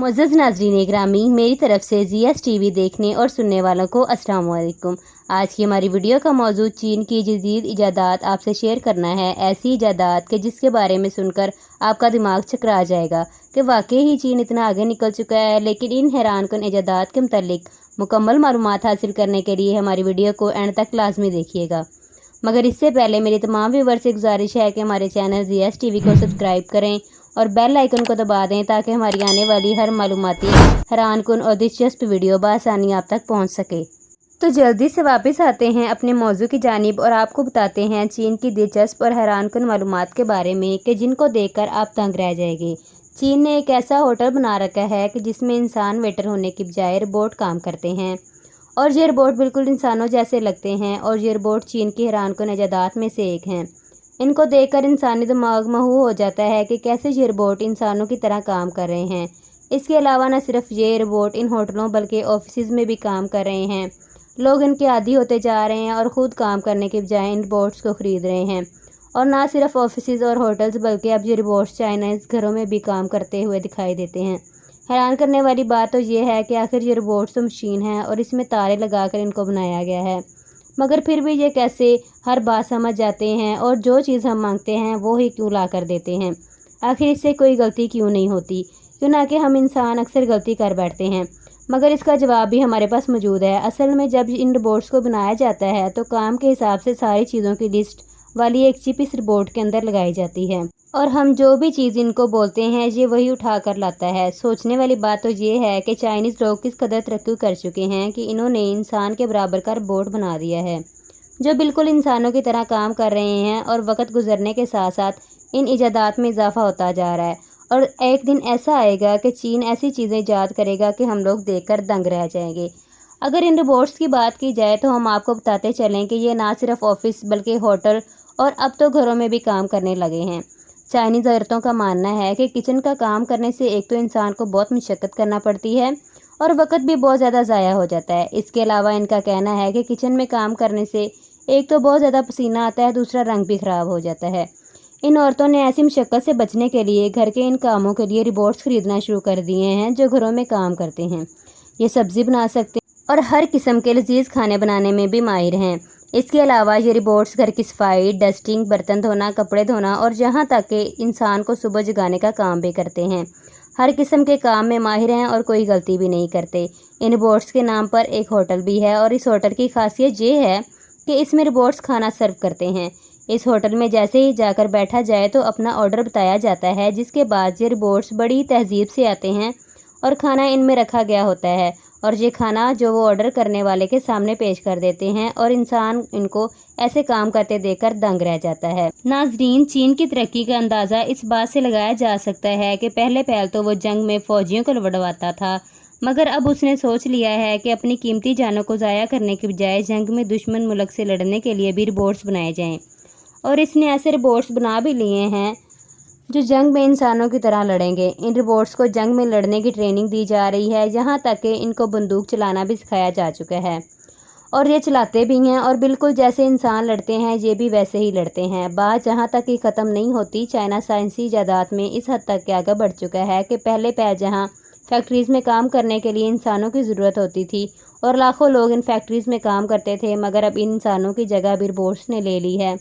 मुअज़्ज़ज़ नाज़रीन ग्रामी, मेरी तरफ से ज़ियास टीवी देखने और सुनने वालों को अस्सलाम वालेकुम। आज की हमारी वीडियो का मौजू चीन की जदीद इजादात आपसे शेयर करना है। ऐसी इजादात के जिसके बारे में सुनकर आपका दिमाग चकरा जाएगा कि वाकई ही चीन इतना आगे निकल चुका है। लेकिन इन हैरानकुन इजादात के मुतालिक मुकम्मल मालूमात हासिल करने के लिए हमारी वीडियो को एंड तक लाजमी देखिएगा। मगर इससे पहले मेरी तमाम व्यूअर्स से गुजारिश है कि हमारे चैनल ज़ियास टीवी को सब्सक्राइब करें और बेल आइकन को दबा दें ताकि हमारी आने वाली हर मालूमाती हैरानकुन और दिलचस्प वीडियो बआसानी आप तक पहुंच सके। तो जल्दी से वापस आते हैं अपने मौजू की जानिब और आपको बताते हैं चीन की दिलचस्प और हैरानकुन मालूमात के बारे में कि जिनको देखकर आप दंग रह जाएंगे। चीन ने एक ऐसा होटल बना रखा है कि जिसमें इंसान वेटर होने की बजाय रोबोट काम करते हैं और ये रोबोट बिल्कुल इंसानों जैसे लगते हैं और ये रोबोट चीन की हैरानकुन इजादात में से एक हैं। इनको देखकर इंसानी दिमाग महू हो जाता है कि कैसे ये रोबोट इंसानों की तरह काम कर रहे हैं। इसके अलावा न सिर्फ ये रोबोट इन होटलों बल्कि ऑफिस में भी काम कर रहे हैं। लोग इनके आदी होते जा रहे हैं और ख़ुद काम करने के बजाय इन रोबोट्स को ख़रीद रहे हैं। और ना सिर्फ ऑफिस और होटल्स बल्कि अब ये रोबोट्स चाइनीज़ घरों में भी काम करते हुए दिखाई देते हैं। हैरान करने वाली बात तो ये है कि आखिर ये रोबोट्स तो मशीन है और इसमें तारे लगाकर इनको बनाया गया है, मगर फिर भी ये कैसे हर बात समझ जाते हैं और जो चीज़ हम मांगते हैं वो ही क्यों ला कर देते हैं। आखिर इससे कोई गलती क्यों नहीं होती, क्यों ना कि हम इंसान अक्सर गलती कर बैठते हैं। मगर इसका जवाब भी हमारे पास मौजूद है। असल में जब इन रोबोट्स को बनाया जाता है तो काम के हिसाब से सारी चीज़ों की लिस्ट वाली एक चिप इस रोबोट के अंदर लगाई जाती है और हम जो भी चीज़ इनको बोलते हैं ये वही उठा कर लाता है। सोचने वाली बात तो ये है कि चाइनीज़ लोग किस कदर तरक्की कर चुके हैं कि इन्होंने इंसान के बराबर का रोबोट बना दिया है जो बिल्कुल इंसानों की तरह काम कर रहे हैं। और वक्त गुजरने के साथ साथ इन इजादात में इजाफा होता जा रहा है और एक दिन ऐसा आएगा कि चीन ऐसी चीज़ें ईजाद करेगा कि हम लोग देखकर दंग रह जाएंगे। अगर इन रोबोट्स की बात की जाए तो हम आपको बताते चलें कि ये ना सिर्फ ऑफिस बल्कि होटल और अब तो घरों में भी काम करने लगे हैं। चाइनीज़ औरतों का मानना है कि किचन का काम करने से एक तो इंसान को बहुत मशक्क़त करना पड़ती है और वक्त भी बहुत ज़्यादा ज़ाया हो जाता है। इसके अलावा इनका कहना है कि किचन में काम करने से एक तो बहुत ज़्यादा पसीना आता है, दूसरा रंग भी ख़राब हो जाता है। इन औरतों ने ऐसी मशक्क़त से बचने के लिए घर के इन कामों के लिए रोबोट्स ख़रीदना शुरू कर दिए हैं जो घरों में काम करते हैं। ये सब्ज़ी बना सकते हैं और हर किस्म के लजीज खाने बनाने में भी माहिर हैं। इसके अलावा ये रोबोट्स घर की सफाई, डस्टिंग, बर्तन धोना, कपड़े धोना और यहाँ तक कि इंसान को सुबह जगाने का काम भी करते हैं। हर किस्म के काम में माहिर हैं और कोई गलती भी नहीं करते। इन रोबोट्स के नाम पर एक होटल भी है और इस होटल की खासियत ये है कि इसमें रोबोट्स खाना सर्व करते हैं। इस होटल में जैसे ही जाकर बैठा जाए तो अपना ऑर्डर बताया जाता है, जिसके बाद ये रोबोट्स बड़ी तहजीब से आते हैं और खाना इनमें रखा गया होता है और ये खाना जो वो ऑर्डर करने वाले के सामने पेश कर देते हैं और इंसान इनको ऐसे काम करते देखकर दंग रह जाता है। नाजरीन, चीन की तरक्की का अंदाज़ा इस बात से लगाया जा सकता है कि पहले तो वो जंग में फ़ौजियों को लड़वाता था, मगर अब उसने सोच लिया है कि अपनी कीमती जानों को ज़ाया करने के बजाय जंग में दुश्मन मुल्क से लड़ने के लिए भी रोबोट्स बनाए जाएँ। और इसने ऐसे रोबोट्स बना भी लिए हैं जो जंग में इंसानों की तरह लड़ेंगे। इन रोबोट्स को जंग में लड़ने की ट्रेनिंग दी जा रही है, यहाँ तक कि इनको बंदूक चलाना भी सिखाया जा चुका है और ये चलाते भी हैं और बिल्कुल जैसे इंसान लड़ते हैं ये भी वैसे ही लड़ते हैं। बात जहाँ तक ही ख़त्म नहीं होती, चाइना साइंसी इजादात में इस हद तक आगे बढ़ चुका है कि पहले जहाँ फैक्ट्रीज़ में काम करने के लिए इंसानों की ज़रूरत होती थी और लाखों लोग इन फैक्ट्रीज़ में काम करते थे, मगर अब इन इंसानों की जगह भी रोबोट्स ने ले ली है।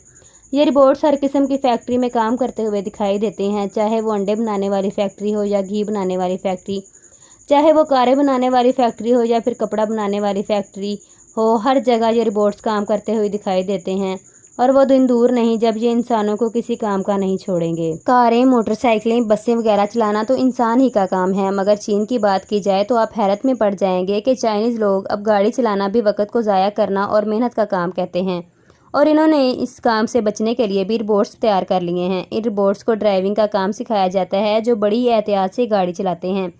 ये रोबोट्स हर किस्म की फैक्ट्री में काम करते हुए दिखाई देते हैं, चाहे वो अंडे बनाने वाली फैक्ट्री हो या घी बनाने वाली फैक्ट्री, चाहे वो कारें बनाने वाली फैक्ट्री हो या फिर कपड़ा बनाने वाली फैक्ट्री हो। हर जगह ये रोबोट्स काम करते हुए दिखाई देते हैं और वो दिन दूर नहीं जब ये इंसानों को किसी काम का नहीं छोड़ेंगे। कारें, मोटरसाइकिलें, बसें वगैरह चलाना तो इंसान ही का काम है, मगर चीन की बात की जाए तो आप हैरत में पड़ जाएंगे कि चाइनीज़ लोग अब गाड़ी चलाना भी वक्त को ज़ाया करना और मेहनत का काम कहते हैं और इन्होंने इस काम से बचने के लिए भी रोबोट्स तैयार कर लिए हैं। इन रोबोट्स को ड्राइविंग का काम सिखाया जाता है जो बड़ी एहतियात से गाड़ी चलाते हैं।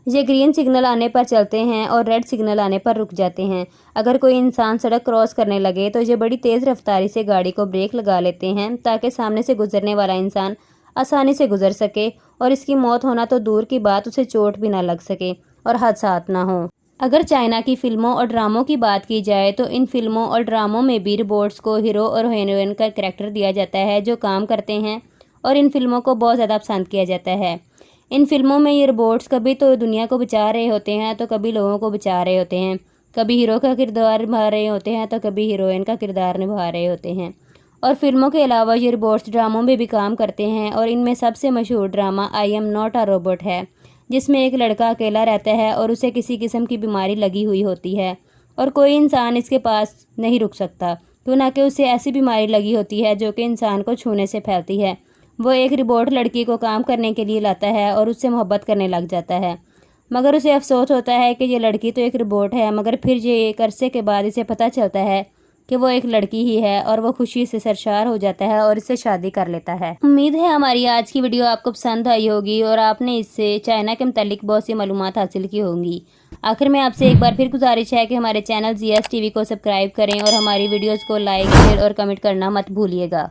ये ग्रीन सिग्नल आने पर चलते हैं और रेड सिग्नल आने पर रुक जाते हैं। अगर कोई इंसान सड़क क्रॉस करने लगे तो ये बड़ी तेज़ रफ्तारी से गाड़ी को ब्रेक लगा लेते हैं ताकि सामने से गुजरने वाला इंसान आसानी से गुजर सके और इसकी मौत होना तो दूर की बात, उसे चोट भी ना लग सके और हादसात ना हो। अगर चाइना की फ़िल्मों और ड्रामों की बात की जाए तो इन फिल्मों और ड्रामों में भी रोबोट्स को हीरो और हीरोइन का करैक्टर दिया जाता है जो काम करते हैं और इन फिल्मों को बहुत ज़्यादा पसंद किया जाता है। इन फिल्मों में ये रोबोट्स कभी तो दुनिया को बचा रहे होते हैं तो कभी लोगों को बचा रहे होते हैं, कभी हीरो का किरदार निभा रहे होते हैं तो कभी हीरोइन का किरदार निभा रहे होते हैं। और फिल्मों के अलावा ये रोबोट्स ड्रामों में भी काम करते हैं और इनमें सबसे मशहूर drama I am not a robot है, जिसमें एक लड़का अकेला रहता है और उसे किसी किस्म की बीमारी लगी हुई होती है और कोई इंसान इसके पास नहीं रुक सकता, क्यों ना कि उसे ऐसी बीमारी लगी होती है जो कि इंसान को छूने से फैलती है। वो एक रोबोट लड़की को काम करने के लिए लाता है और उससे मोहब्बत करने लग जाता है, मगर उसे अफसोस होता है कि ये लड़की तो एक रोबोट है। मगर फिर ये एक अरसे के बाद इसे पता चलता है कि वो एक लड़की ही है और वो खुशी से सरशार हो जाता है और इससे शादी कर लेता है। उम्मीद है हमारी आज की वीडियो आपको पसंद आई होगी और आपने इससे चाइना के मुतालिक बहुत सी मालूमात हासिल की होंगी। आखिर में आपसे एक बार फिर गुजारिश है कि हमारे चैनल ZS TV को सब्सक्राइब करें और हमारी वीडियोज़ को लाइक, शेयर और कमेंट करना मत भूलिएगा।